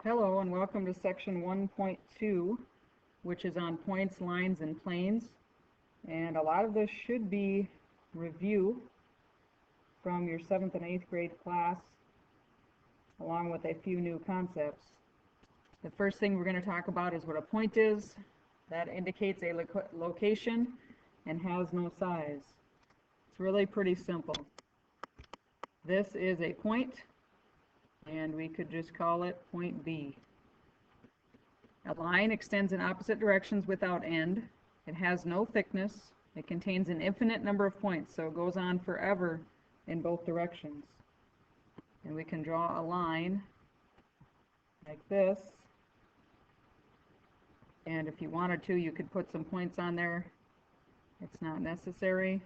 Hello and welcome to section 1.2, which is on points, lines, and planes. And a lot of this should be review from your 7th and 8th grade class, along with a few new concepts. The first thing we're going to talk about is what a point is. That indicates a location and has no size. It's really pretty simple. This is a point, and we could just call it point B. A line extends in opposite directions without end. It has no thickness. It contains an infinite number of points, so it goes on forever in both directions. And we can draw a line like this. And if you wanted to, you could put some points on there. It's not necessary,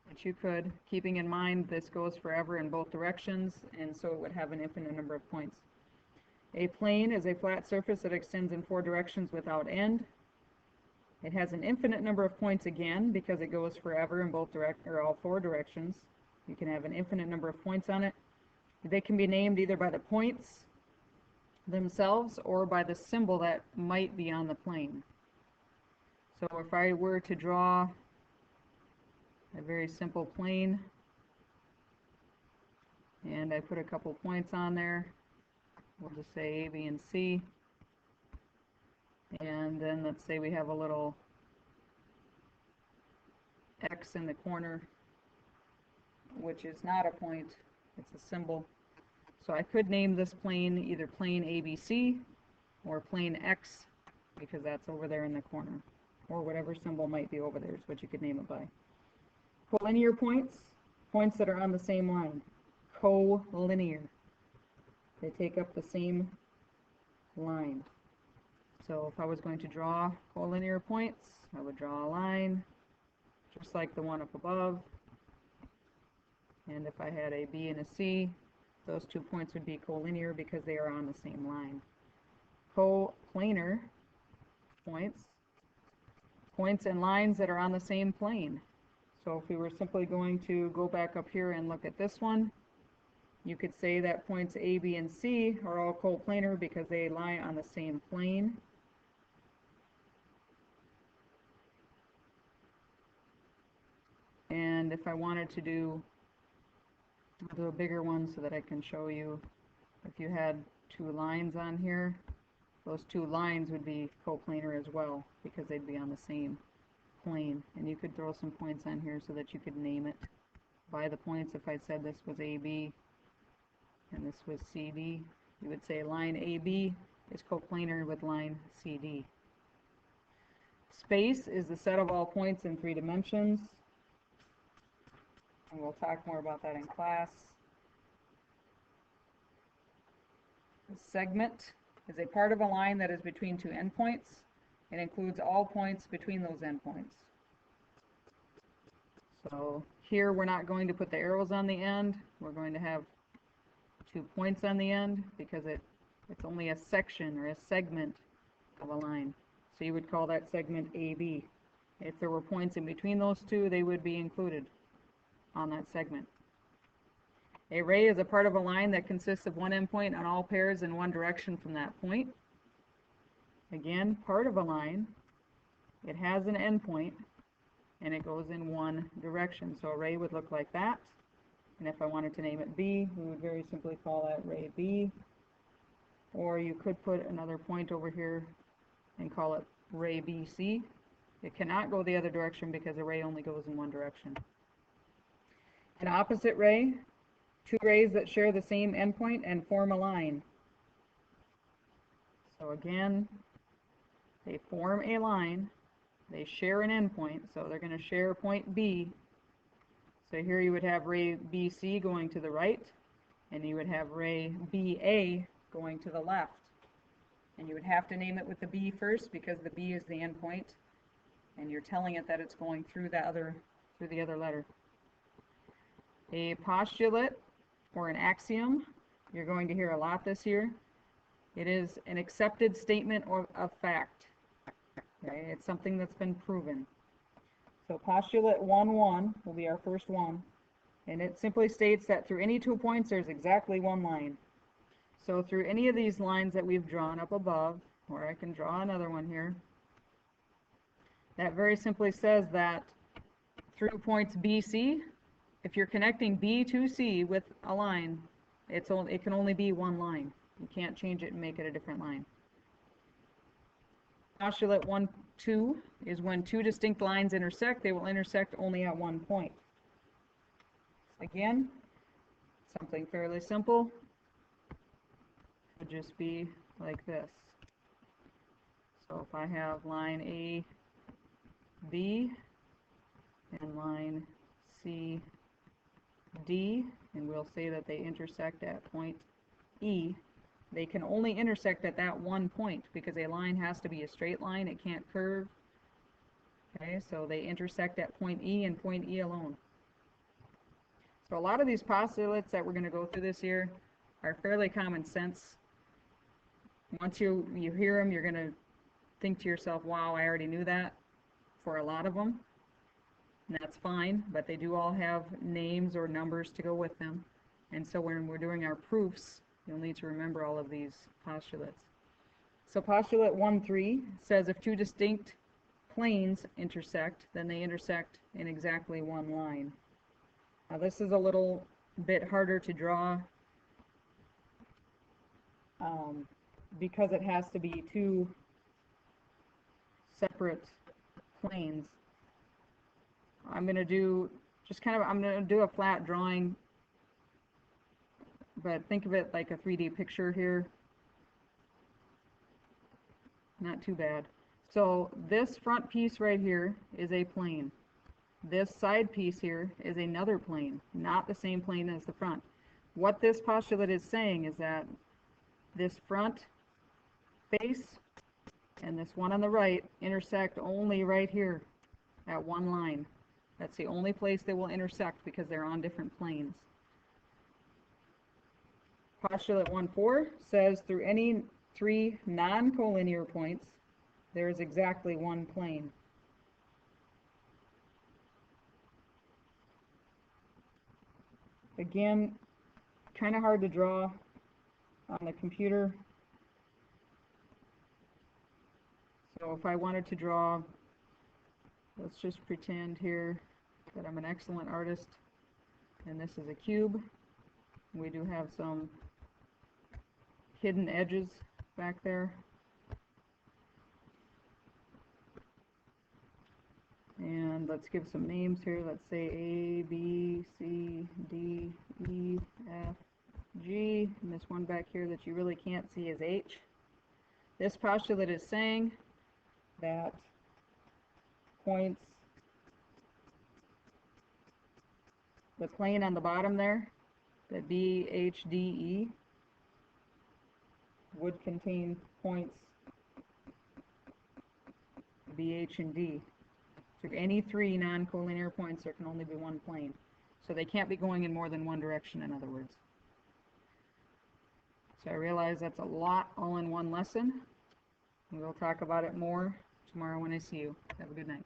but you could, keeping in mind this goes forever in both directions, and so it would have an infinite number of points. A plane is a flat surface that extends in 4 directions without end. It has an infinite number of points again because it goes forever in both all 4 directions. You can have an infinite number of points on it. They can be named either by the points themselves or by the symbol that might be on the plane. So if I were to draw a very simple plane and I put a couple points on there, we'll just say A, B, and C, and then let's say we have a little X in the corner, which is not a point, it's a symbol. So I could name this plane either plane ABC or plane X, because that's over there in the corner, or whatever symbol might be over there is what you could name it by. Collinear points, points that are on the same line. Collinear. They take up the same line. So if I was going to draw collinear points, I would draw a line just like the one up above. And if I had a B and a C, those 2 points would be collinear because they are on the same line. Coplanar points, points and lines that are on the same plane. So if we were simply going to go back up here and look at this one, you could say that points A, B, and C are all coplanar because they lie on the same plane. And if I wanted to do, I'll do a bigger one so that I can show you. If you had 2 lines on here, those 2 lines would be coplanar as well because they'd be on the same plane. And you could throw some points on here so that you could name it by the points. If I said this was AB and this was CD, you would say line AB is coplanar with line CD. Space is the set of all points in 3 dimensions. And we'll talk more about that in class. A segment is a part of a line that is between 2 endpoints. It includes all points between those endpoints. So here we're not going to put the arrows on the end. We're going to have 2 points on the end because it's only a section or a segment of a line. So you would call that segment AB. If there were points in between those 2, they would be included on that segment. A ray is a part of a line that consists of one endpoint on all pairs in one direction from that point. Again, part of a line. It has an endpoint and it goes in one direction. So a ray would look like that. And if I wanted to name it B, we would very simply call that ray B. Or you could put another point over here and call it ray BC. It cannot go the other direction because a ray only goes in one direction. An opposite ray, 2 rays that share the same endpoint and form a line. So again, they form a line, they share an endpoint, so they're going to share point B. So here you would have ray BC going to the right, and you would have ray BA going to the left. And you would have to name it with the B first because the B is the endpoint, and you're telling it that it's going through the other letter. A postulate or an axiom, you're going to hear a lot this year. It is an accepted statement of fact. Okay? It's something that's been proven. So postulate 1-1 will be our first one. And it simply states that through any 2 points there's exactly one line. So through any of these lines that we've drawn up above, or I can draw another one here, that very simply says that through points B, C, if you're connecting B to C with a line, it can only be one line. You can't change it and make it a different line. Postulate 1, 2 is when two distinct lines intersect, they will intersect only at one point. Again, something fairly simple would just be like this. So if I have line A, B, and line C, D, and we'll say that they intersect at point E, they can only intersect at that one point because a line has to be a straight line, it can't curve. Okay, so they intersect at point E and point E alone. So a lot of these postulates that we're going to go through this year are fairly common sense. Once you hear them, you're going to think to yourself, wow, I already knew that, for a lot of them. And that's fine, but they do all have names or numbers to go with them. And so when we're doing our proofs, you'll need to remember all of these postulates. So postulate 1.3 says if two distinct planes intersect, then they intersect in exactly one line. Now this is a little bit harder to draw because it has to be two separate planes. I'm going to do a flat drawing, but think of it like a 3D picture here. Not too bad. So this front piece right here is a plane. This side piece here is another plane, not the same plane as the front. What this postulate is saying is that this front face and this one on the right intersect only right here at one line. That's the only place they will intersect because they're on different planes. Postulate 1.4 says through any three non-collinear points, there is exactly one plane. Again, kind of hard to draw on the computer. So if I wanted to draw, let's just pretend here that I'm an excellent artist and this is a cube. We do have some hidden edges back there. And let's give some names here. Let's say A, B, C, D, E, F, G. And this one back here that you really can't see is H. This postulate is saying that points, the plane on the bottom there, the B, H, D, E, would contain points B, H, and D. So any three non-collinear points, there can only be one plane. So they can't be going in more than one direction, in other words. So I realize that's a lot all in one lesson. We'll talk about it more tomorrow when I see you. Have a good night.